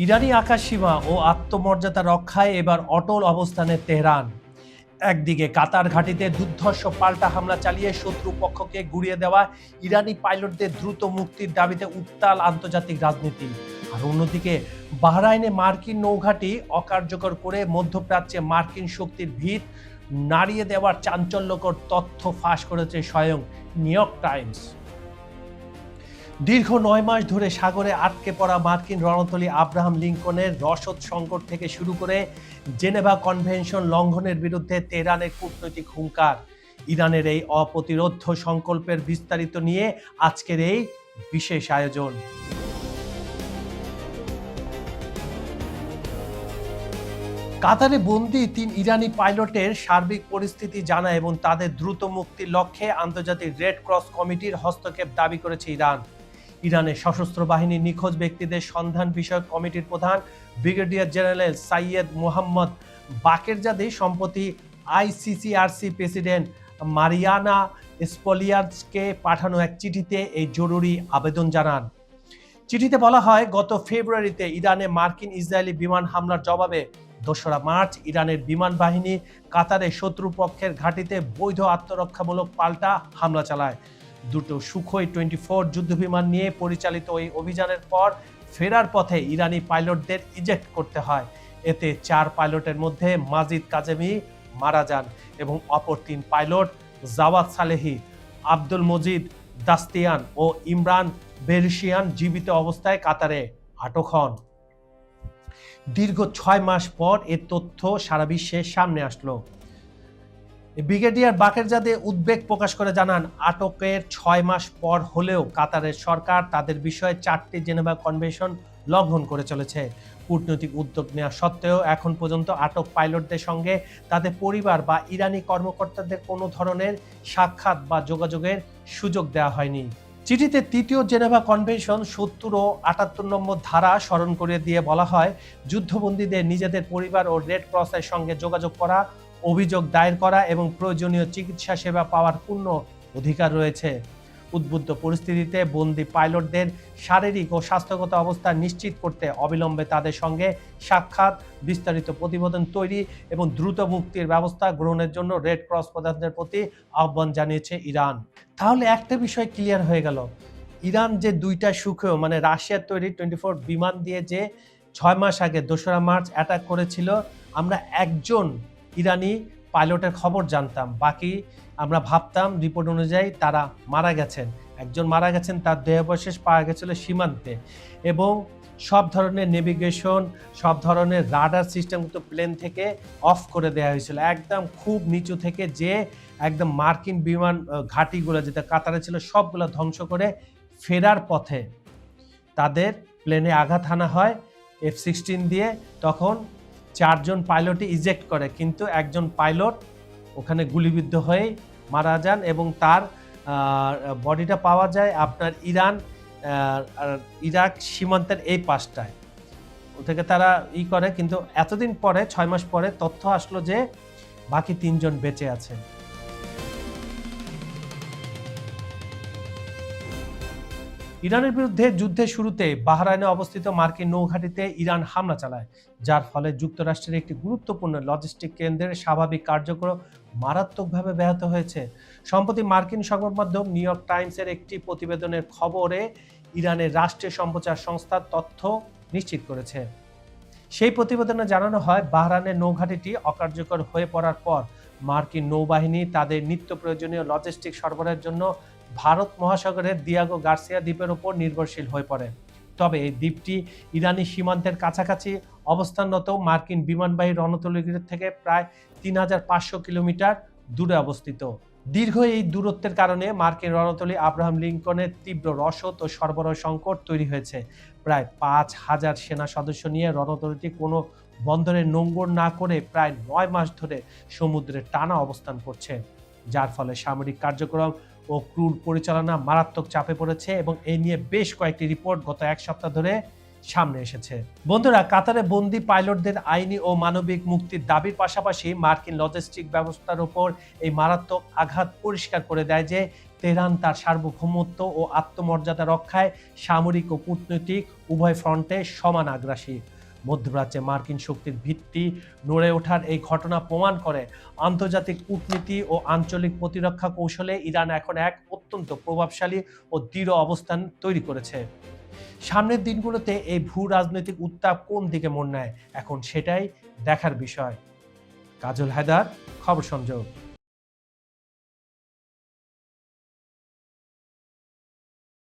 ইরানি আকাশসীমা ও আত্মমর্যাদা রক্ষায় এবার অটল অবস্থানে তেহরান। একদিকে কাতার ঘাঁটিতে দুর্ধর্ষ পাল্টা হামলা চালিয়ে শত্রু পক্ষকে গুড়িয়ে দেওয়া ইরানি পাইলটদের দ্রুত মুক্তির দাবিতে উত্তাল আন্তর্জাতিক রাজনীতি। আর অন্যদিকে বাহরাইনে মার্কিন নৌঘাঁটি অকার্যকর করে মধ্যপ্রাচ্যে মার্কিন শক্তির ভিত নাড়িয়ে দেওয়ার চাঞ্চল্যকর তথ্য ফাঁস করেছে স্বয়ং নিউ ইয়র্ক টাইমস। দীর্ঘ ৯ মাস ধরে সাগরে আটকে পড়া মার্কিন রণতরী আব্রাহাম লিঙ্কনের রসদ সংকট থেকে শুরু করে জেনেভা কনভেনশন লঙ্ঘনের বিরুদ্ধে তেহরানের কূটনৈতিক হুঙ্কার, ইরানের এই অপ্রতিরোধ্য সংকল্পের বিস্তারিত নিয়ে আজকের এই বিশেষ আয়োজন। কাতারে বন্দী ৩ ইরানি পাইলটের সার্বিক পরিস্থিতি জানা এবং তাদের দ্রুত মুক্তির লক্ষ্যে আন্তর্জাতিক রেড ক্রস কমিটির হস্তক্ষেপ দাবি করেছে ইরান। ইরানের সশস্ত্র বাহিনীর নিখোঁজ ব্যক্তিদের সন্ধান বিষয়ক কমিটির প্রধান ব্রিগেডিয়ার জেনারেল সাইয়েদ মোহাম্মদ বাকেরজাদে সম্প্রতি আইসিসিআরসি প্রেসিডেন্ট মারিয়ানা স্পলিয়ার্সকে পাঠানো এক চিঠিতে এই জরুরি আবেদন জানান। চিঠিতে বলা হয়, গত ফেব্রুয়ারিতে ইরানে মার্কিন ইসরায়েলি বিমান হামলার জবাবে ২রা মার্চ ইরানের বিমান বাহিনী কাতারে শত্রুপক্ষের ঘাঁটিতে বৈধ আত্মরক্ষামূলক পাল্টা হামলা চালায়। দুটো সুখোই 24 যুদ্ধবিমান নিয়ে পরিচালিত ওই অভিযানের পর ফেরার পথে ইরানি পাইলটদের ইজেক্ট করতে হয়। এতে ৪ পাইলটের মধ্যে মাজিদ কাজেমি মারা যান এবং অপর ৩ পাইলট জাওয়াদ সালেহি, আব্দুল মজিদ দাস্তিয়ান ও ইমরান বেরশিয়ান জীবিত অবস্থায় কাতারে আটক হন। দীর্ঘ ৬ মাস পর এ তথ্য সারা বিশ্বের সামনে আসলো। ব্রিগেডিয়ার বাকেরজাদে উদ্বেগ প্রকাশ করে জানান, আটকের ৬ মাস পর হলেও কাতারের সরকার তাদের বিষয়ে ৪টি জেনেভা কনভেনশন লঙ্ঘন করে চলেছে। কূটনৈতিক উদ্যোগ নেওয়া সত্ত্বেও এখন পর্যন্ত আটক পাইলটদের সঙ্গে তাদের পরিবার বা ইরানি কর্মকর্তাদের কোনো ধরনের সাক্ষাৎ বা যোগাযোগের সুযোগ দেওয়া হয়নি। চিঠিতে ৩য় জেনেভা কনভেনশন ৭০ ও ৭৮ নম্বর ধারা স্মরণ করে দিয়ে বলা হয়, যুদ্ধবন্দীদের নিজেদের পরিবার ও রেড ক্রসের সঙ্গে যোগাযোগ করা, অভিযোগ দায়ের করা এবং প্রয়োজনীয় চিকিৎসা সেবা পাওয়ার পূর্ণ অধিকার রয়েছে। উদ্বুদ্ধ পরিস্থিতিতে বন্দী পাইলটদের শারীরিক ও স্বাস্থ্যগত অবস্থা নিশ্চিত করতে অবিলম্বে তাদের সঙ্গে সাক্ষাৎ, বিস্তারিত প্রতিবেদন তৈরি এবং দ্রুত মুক্তির ব্যবস্থা গ্রহণের জন্য রেড ক্রস প্রধানদের প্রতি আহ্বান জানিয়েছে ইরান। তাহলে একটা বিষয় ক্লিয়ার হয়ে গেল, ইরান যে ২টা সুখোই মানে রাশিয়ার তৈরি 24 বিমান দিয়ে যে ৬ মাস আগে ২রা মার্চ অ্যাটাক করেছিল, আমরা একজন ইরানি পাইলটের খবর জানতাম, বাকি আমরা ভাবতাম রিপোর্ট অনুযায়ী তারা মারা গেছেন। একজন মারা গেছেন, তার দেহাবশেষ পাওয়া গেছিল সীমান্তে এবং সব ধরনের নেভিগেশন, সব ধরনের রাডার সিস্টেম কিন্তু প্লেন থেকে অফ করে দেওয়া হয়েছিল। একদম খুব নিচু থেকে যে একদম মার্কিন বিমান ঘাঁটিগুলো যেটা কাতারে ছিল সবগুলো ধ্বংস করে ফেরার পথে তাদের প্লেনে আঘাত হানা হয় F-16 দিয়ে। তখন ৪ জন পাইলটই ইজেক্ট করে, কিন্তু একজন পাইলট ওখানে গুলিবিদ্ধ হয়ে মারা যান এবং তার বডিটা পাওয়া যায় আপনার ইরাক সীমান্তের এই পাশটায়। ও থেকে তারা করে, কিন্তু এতদিন পরে ৬ মাস পরে তথ্য আসলো যে বাকি ৩ জন বেঁচে আছেন। ইরানের বিরুদ্ধে যুদ্ধের শুরুতে বাহরাইনে অবস্থিত মার্কিন নৌঘাঁটিতে ইরান হামলা চালায়, যার ফলে যুক্তরাষ্ট্রের একটি গুরুত্বপূর্ণ লজিস্টিক কেন্দ্রের স্বাভাবিক কার্যক্রম মারাত্মকভাবে ব্যাহত হয়েছে। সম্প্রতি মার্কিন সংবাদ মাধ্যম নিউ ইয়র্ক টাইমসের একটি প্রতিবেদনের খবরে ইরানের রাষ্ট্রীয় সম্প্রচার সংস্থা তথ্য নিশ্চিত করেছে। সেই প্রতিবেদনে জানানো হয়, বাহরাইনের নৌঘাঁটিটি অকার্যকর হয়ে পড়ার পর মার্কিন নৌবাহিনী তাদের নিত্য প্রয়োজনীয় লজিস্টিক সরবরাহের জন্য ভারত মহাসাগরের দিয়াগো গার্সিয়া দ্বীপের উপর নির্ভরশীল হয়ে পড়ে। তবে এই দ্বীপটি ইরানি সীমান্তের কাছাকাছি অবস্থানরত মার্কিন বিমানবাহী রণতরীগুলির থেকে প্রায় ৩৫০০ কিলোমিটার দূরে অবস্থিত। দীর্ঘ এই দূরত্বের কারণে মার্কিন রণতরী আব্রাহাম লিঙ্কনের তীব্র রসদ ও সরবরাহ সংকট তৈরি হয়েছে। প্রায় ৫,০০০ সেনা সদস্য নিয়ে রণতরীটি কোনো বন্দরে নোঙ্গর না করে প্রায় ৯ মাস ধরে সমুদ্রে টানা অবস্থান করছে, যার ফলে সামরিক কার্যক্রম ও ক্রুর পরিচালনা মারাত্মক চাপে পড়েছে এবং এই নিয়ে বেশ কয়েকটি রিপোর্ট গত ১ সপ্তাহ ধরে সামনে এসেছে। বন্ধুরা, কাতারে বন্দী পাইলটদের আইনি ও মানবিক মুক্তির দাবির পাশাপাশি মার্কিন লজিস্টিক ব্যবস্থার উপর এই মারাত্মক আঘাত পরিষ্কার করে দেয় যে তেহরান তার সার্বভৌমত্ব ও আত্মমর্যাদা রক্ষায় সামরিক ও কূটনৈতিক উভয় ফ্রন্টে সমান আগ্রাসী। মধ্যপ্রাচ্যে মার্কিন শক্তির ভিত্তি নড়ে ওঠার এই ঘটনা প্রমাণ করে আন্তর্জাতিক কূটনীতি ও আঞ্চলিক প্রতিরক্ষা কৌশলে ইরান এখন এক অত্যন্ত প্রভাবশালী ও দৃঢ় অবস্থান তৈরি করেছে। সামনের দিনগুলোতে এই ভূ রাজনৈতিক উত্তাপ কোন দিকে মোড় নেয়, এখন সেটাই দেখার বিষয়। কাজল হায়দার, খবর সংযোগ।